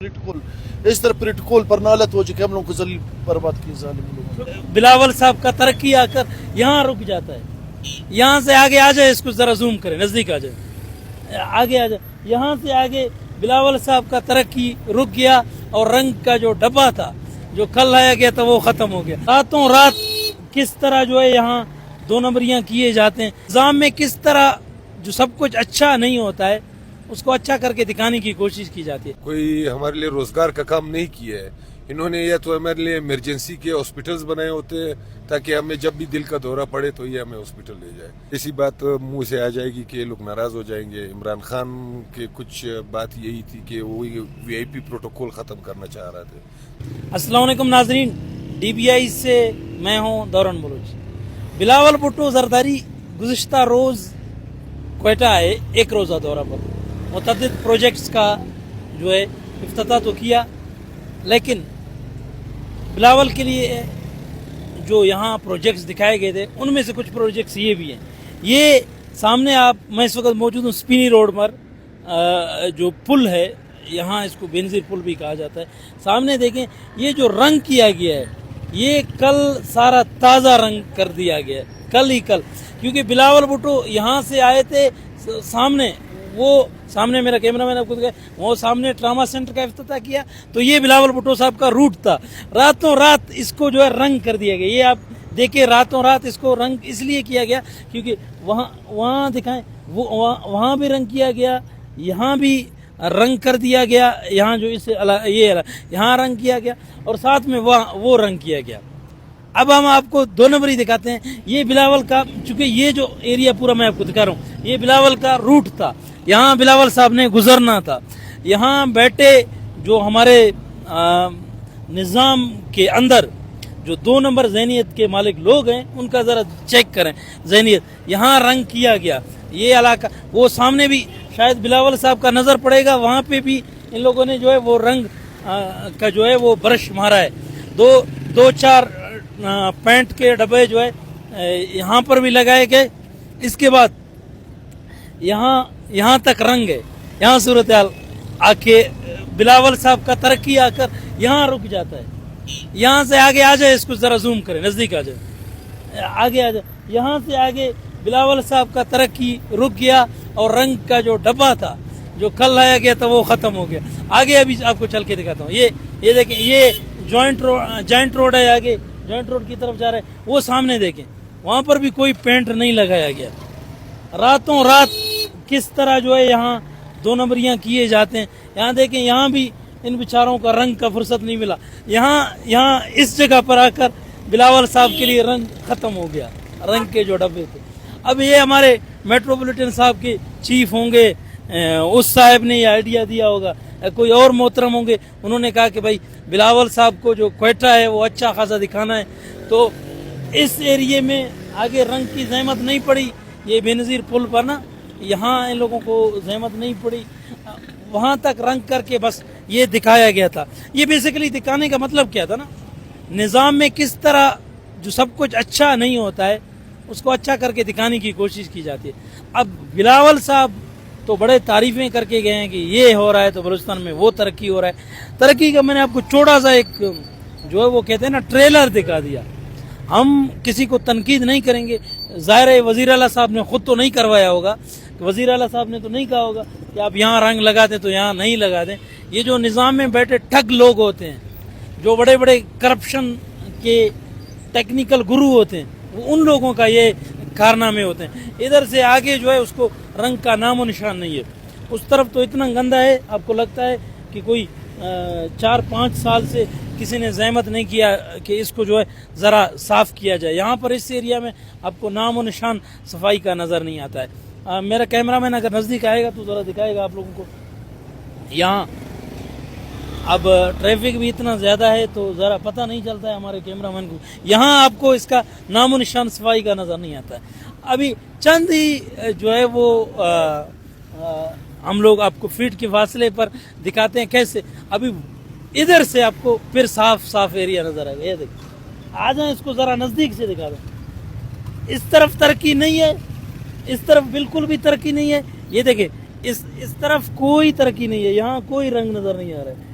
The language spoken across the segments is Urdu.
پولیٹیکل اس طرح پولیٹیکل پر نالت ہو کہ ہم لوگوں کو ذلیل برباد کی ظالم لوگوں. بلاول صاحب کا ترقی آ کر یہاں رک جاتا ہے. یہاں سے آگے آ جائے, اس کو ذرا زوم کریں, نزدیک آ جائے, آگے آ جائے. یہاں سے آگے بلاول صاحب کا ترقی رک گیا اور رنگ کا جو ڈبہ تھا جو کل لایا گیا تھا وہ ختم ہو گیا. راتوں رات کس طرح جو ہے یہاں دو نمبریاں کیے جاتے ہیں. نظام میں کس طرح جو سب کچھ اچھا نہیں ہوتا ہے اس کو اچھا کر کے دکھانے کی کوشش کی جاتی ہے. کوئی ہمارے لیے روزگار کا کام نہیں کیا ہے. انہوں نے یا تو ہمارے لیے ایمرجنسی کے ہاسپٹلز بنائے ہوتے ہیں تاکہ ہمیں جب بھی دل کا دورہ پڑے تو یہ ہمیں ہاسپٹل لے جائے. اسی بات منہ سے آ جائے گی کہ یہ لوگ ناراض ہو جائیں گے. عمران خان کے کچھ بات یہی تھی کہ وہ وی آئی پی پروٹوکول ختم کرنا چاہ رہے تھے. السلام علیکم ناظرین, ڈی بی آئی سے میں ہوں دوران بلوچ. بلاول بھٹو زرداری گزشتہ روز کوئٹہ آئے ایک روزہ دورہ پر. متعدد پروجیکٹس کا جو ہے افتتاح تو کیا, لیکن بلاول کے لیے جو یہاں پروجیکٹس دکھائے گئے تھے ان میں سے کچھ پروجیکٹس یہ بھی ہیں. یہ سامنے میں اس وقت موجود ہوں سپینی روڈ پر, جو پل ہے یہاں اس کو بینظیر پل بھی کہا جاتا ہے. سامنے دیکھیں یہ جو رنگ کیا گیا ہے یہ کل سارا تازہ رنگ کر دیا گیا ہے, کل کیونکہ بلاول بھٹو یہاں سے آئے تھے. سامنے میرا کیمرہ مین آپ کو دکھائے, وہ سامنے ٹراما سینٹر کا افتتاح کیا تو یہ بلاول بھٹو صاحب کا روٹ تھا. راتوں رات اس کو جو ہے رنگ کر دیا گیا. یہ آپ دیکھیں راتوں رات اس کو رنگ اس لیے کیا گیا کیونکہ وہاں دکھائیں وہاں بھی رنگ کیا گیا, یہاں بھی رنگ کر دیا گیا, یہاں جو یہاں رنگ کیا گیا اور ساتھ میں وہ رنگ کیا گیا. اب ہم آپ کو دو نمبری دکھاتے ہیں. یہ بلاول کا, چونکہ یہ جو ایریا پورا میں آپ کو دکھا رہا ہوں یہ بلاول کا روٹ تھا. یہاں بلاول صاحب نے گزرنا تھا. یہاں بیٹھے جو ہمارے نظام کے اندر جو دو نمبر ذہنیت کے مالک لوگ ہیں ان کا ذرا چیک کریں ذہنیت. یہاں رنگ کیا گیا. یہ علاقہ وہ سامنے بھی شاید بلاول صاحب کا نظر پڑے گا, وہاں پہ بھی ان لوگوں نے جو ہے وہ رنگ کا جو ہے وہ برش مارا ہے. دو چار پینٹ کے ڈبے جو ہے یہاں پر بھی لگائے گئے. اس کے بعد یہاں تک رنگ ہے. یہاں صورتحال آ کے بلاول صاحب کا ترقی آ کر یہاں رک جاتا ہے. یہاں سے آگے آ جائے, اس کو ذرا زوم کریں, نزدیک آ جائے, آگے آ جائے. یہاں سے آگے بلاول صاحب کا ترقی رک گیا اور رنگ کا جو ڈبہ تھا جو کل لایا گیا تھا وہ ختم ہو گیا. آگے ابھی آپ کو چل کے دکھاتا ہوں. یہ دیکھیں یہ جوائنٹ روڈ ہے. آگے جوائنٹ روڈ کی طرف جا رہا ہے. وہ سامنے دیکھیں وہاں پر بھی کوئی پینٹ نہیں لگایا گیا. راتوں رات کس طرح جو ہے یہاں دو نمبریاں کیے جاتے ہیں. یہاں دیکھیں یہاں بھی ان بیچاروں کا رنگ کا فرصت نہیں ملا. یہاں اس جگہ پر آ کر بلاول صاحب کے لیے رنگ ختم ہو گیا, رنگ کے جو ڈبے تھے. اب یہ ہمارے میٹروپولیٹن صاحب کے چیف ہوں گے, اس صاحب نے یہ آئیڈیا دیا ہوگا, کوئی اور محترم ہوں گے, انہوں نے کہا کہ بھائی بلاول صاحب کو جو کوئٹہ ہے وہ اچھا خاصا دکھانا ہے. تو اس ایریے میں آگے رنگ کی زحمت نہیں پڑی. یہ بینظیر پل پر نا یہاں ان لوگوں کو زحمت نہیں پڑی, وہاں تک رنگ کر کے بس یہ دکھایا گیا تھا. یہ بیسیکلی دکھانے کا مطلب کیا تھا نا, نظام میں کس طرح جو سب کچھ اچھا نہیں ہوتا ہے اس کو اچھا کر کے دکھانے کی کوشش کی جاتی ہے. اب بلاول صاحب تو بڑے تعریفیں کر کے گئے ہیں کہ یہ ہو رہا ہے تو بلوچستان میں وہ ترقی ہو رہا ہے. ترقی کا میں نے آپ کو چھوٹا سا ایک جو ہے وہ کہتے ہیں نا ٹریلر دکھا دیا. ہم کسی کو تنقید نہیں کریں گے. ظاہر ہے وزیر اعلیٰ صاحب نے خود تو نہیں کروایا ہوگا, وزیر اعلیٰ صاحب نے تو نہیں کہا ہوگا کہ آپ یہاں رنگ لگا دیں تو یہاں نہیں لگا دیں. یہ جو نظام میں بیٹھے ٹھگ لوگ ہوتے ہیں, جو بڑے بڑے کرپشن کے ٹیکنیکل گرو ہوتے ہیں, ان لوگوں کا یہ کارنامے ہوتے ہیں. ادھر سے آگے جو ہے اس کو رنگ کا نام و نشان نہیں ہے. اس طرف تو اتنا گندا ہے آپ کو لگتا ہے کہ کوئی 4-5 سال سے کسی نے زحمت نہیں کیا کہ اس کو جو ہے ذرا صاف کیا جائے. یہاں پر اس ایریا میں آپ کو نام و نشان صفائی کا نظر نہیں آتا ہے. میرا کیمرہ مین اگر نزدیک آئے گا تو ذرا دکھائے گا آپ لوگوں کو. یہاں اب ٹریفک بھی اتنا زیادہ ہے تو ذرا پتہ نہیں چلتا ہے ہمارے کیمرہ مین کو. یہاں آپ کو اس کا نام و نشان صفائی کا نظر نہیں آتا ہے. ابھی چند ہی جو ہے وہ ہم لوگ آپ کو فیٹ کے فاصلے پر دکھاتے ہیں کیسے. ابھی ادھر سے آپ کو پھر صاف ایریا نظر آئے گا. یہ دیکھیں, آ جائیں اس کو ذرا نزدیک سے دکھا دیں. اس طرف ترقی نہیں ہے, اس طرف بالکل بھی ترقی نہیں ہے. یہ دیکھیں اس طرف کوئی ترقی نہیں ہے. یہاں کوئی رنگ نظر نہیں آ رہا ہے.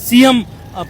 CM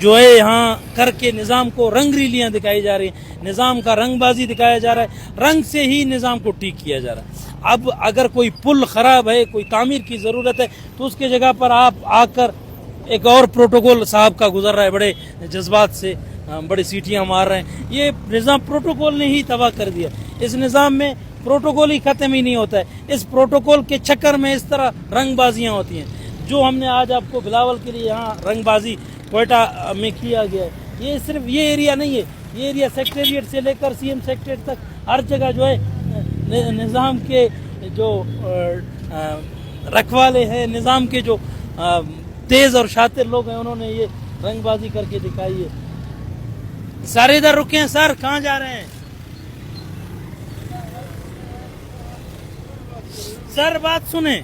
جو ہے یہاں کر کے نظام کو رنگ ریلیاں دکھائی جا رہی ہیں, نظام کا رنگ بازی دکھایا جا رہا ہے, رنگ سے ہی نظام کو ٹھیک کیا جا رہا ہے. اب اگر کوئی پل خراب ہے, کوئی تعمیر کی ضرورت ہے, تو اس کے جگہ پر آپ آ کر ایک اور پروٹوکول صاحب کا گزر رہا ہے, بڑے جذبات سے بڑی سیٹیاں مار رہے ہیں. یہ نظام پروٹوکول نے ہی تباہ کر دیا. اس نظام میں پروٹوکول ہی ختم ہی نہیں ہوتا ہے. اس پروٹوکول کے چکر میں اس طرح رنگ بازیاں ہوتی ہیں. جو ہم نے آج آپ کو بلاول کے لیے یہاں رنگ بازی کوئٹہ میں کیا گیا ہے, یہ صرف یہ ایریا نہیں ہے, یہ ایریا سیکٹریٹ سے لے کر سی ایم سیکٹریٹ تک ہر جگہ جو ہے نظام کے جو رکھوالے ہیں, نظام کے جو تیز اور شاطر لوگ ہیں, انہوں نے یہ رنگ بازی کر کے دکھائی ہے. سر ادھر رکے ہیں. سر کہاں جا رہے ہیں؟ سر بات سنیں,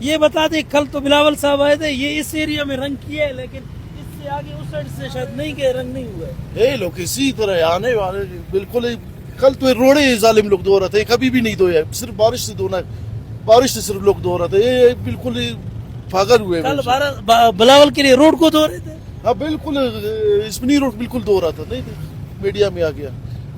یہ بتا دیں, کل تو بلاول صاحب آئے تھے, یہ اس ایریا میں رنگ کیا ہے, لیکن اس سے آگے اس سائڈ سے شاید نہیں کہ رنگ نہیں ہوا ہے. یہ لوگ اسی طرح آنے والے بالکل کل تو روڑے ظالم لوگ دھو رہے تھے, کبھی بھی نہیں دھویا, صرف بارش سے دھونا ہے, بارش سے صرف لوگ دھو رہے تھے. یہ بالکل پاگل ہوئے. کل بلاول کے لیے روڈ کو دھو رہے تھے. ہاں بالکل, اسپنی روڈ بالکل دھو رہا تھا, نہیں میڈیا میں آ گیا.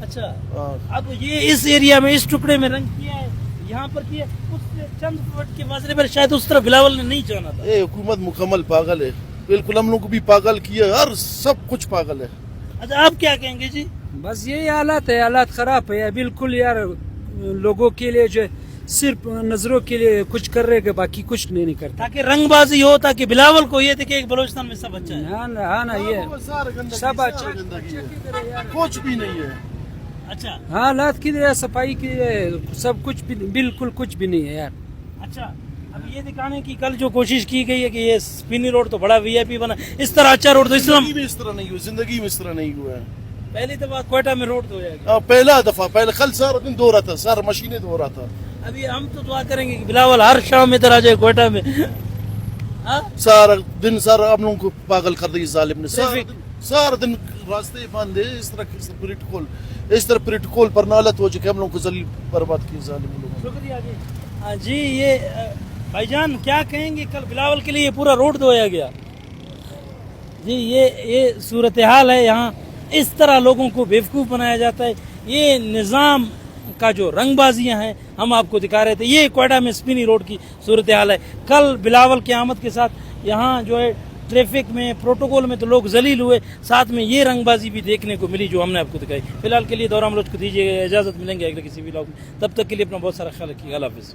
اچھا, ہاں اب یہ اس ایریا میں اس ٹکڑے میں رنگ کیا ہے, یہاں پر کیا, اس سے چند فٹ کے فاصلے پر شاید اس طرح بلاول نے نہیں جانا تھا. یہ حکومت مکمل پاگل ہے, بالکل ہم لوگ کو بھی پاگل کیا, ہر سب کچھ پاگل ہے. اچھا, آپ کیا کہیں گے جی؟ بس یہی حالات ہے, حالات خراب ہے بالکل یار. لوگوں کے لیے جو صرف نظروں کے لیے کچھ کر رہے گا, باقی کچھ نہیں کرتا. تاکہ رنگ بازی ہو, تاکہ بلاول کو یہ تھے کہ ایک بلوچستان میں سب اچھا ہے. ہاں نا, یہ سب اچھا کچھ بھی نہیں ہے. اچھا حالات کی صفائی کی سب کچھ بھی بالکل کچھ بھی نہیں ہے یار. اچھا, اب یہ دکھانے کی کل جو کوشش کی گئی ہے کہ یہ سپینی روڈ تو بڑا وی آئی پی بنا, اس طرح اچھا روڈ تو اسلام زندگی میں اس طرح نہیں ہوا, زندگی میں اس طرح نہیں ہوا ہے. پہلی دفعہ کوئٹہ میں روڈ دھویا گیا. پہلا دفعہ, پہلے کل سارا دن دھو رہا تھا, سارا مشینیں دھو رہا تھا. ابھی ہم تو دعا کریں گے کہ بلاول ہر شام ادھر آ جائے کوئٹہ میں. ہاں, سارا دن سارا ہم لوگوں کو پاگل کر دی ظالم نے. سارا دن راستے بند ہے. اس طرح پروٹوکول پر نالت ہو چکے, ہم لوگوں کو ذلیل برباد کی ظالم لوگوں نے. شکریہ جی. ہاں جی, یہ بھائی جان کیا کہیں گے, کل بلاول کے لیے پورا روڈ دھویا گیا جی. یہ صورتحال ہے یہاں. اس طرح لوگوں کو بیوقوف بنایا جاتا ہے. یہ نظام کا جو رنگ بازیاں ہیں ہم آپ کو دکھا رہے تھے. یہ کوئٹہ میں سپینی روڈ کی صورتحال ہے. کل بلاول کی آمد کے ساتھ یہاں جو ہے ٹریفک میں, پروٹوکول میں تو لوگ ذلیل ہوئے, ساتھ میں یہ رنگ بازی بھی دیکھنے کو ملی جو ہم نے آپ کو دکھائی. فی الحال کے لیے دورہ ہم لوگ کو دیجیے اجازت, ملیں گے اگلے کسی ولاگ میں. تب تک کے لیے اپنا بہت سارا خیال رکھیے گا. اللہ حافظ.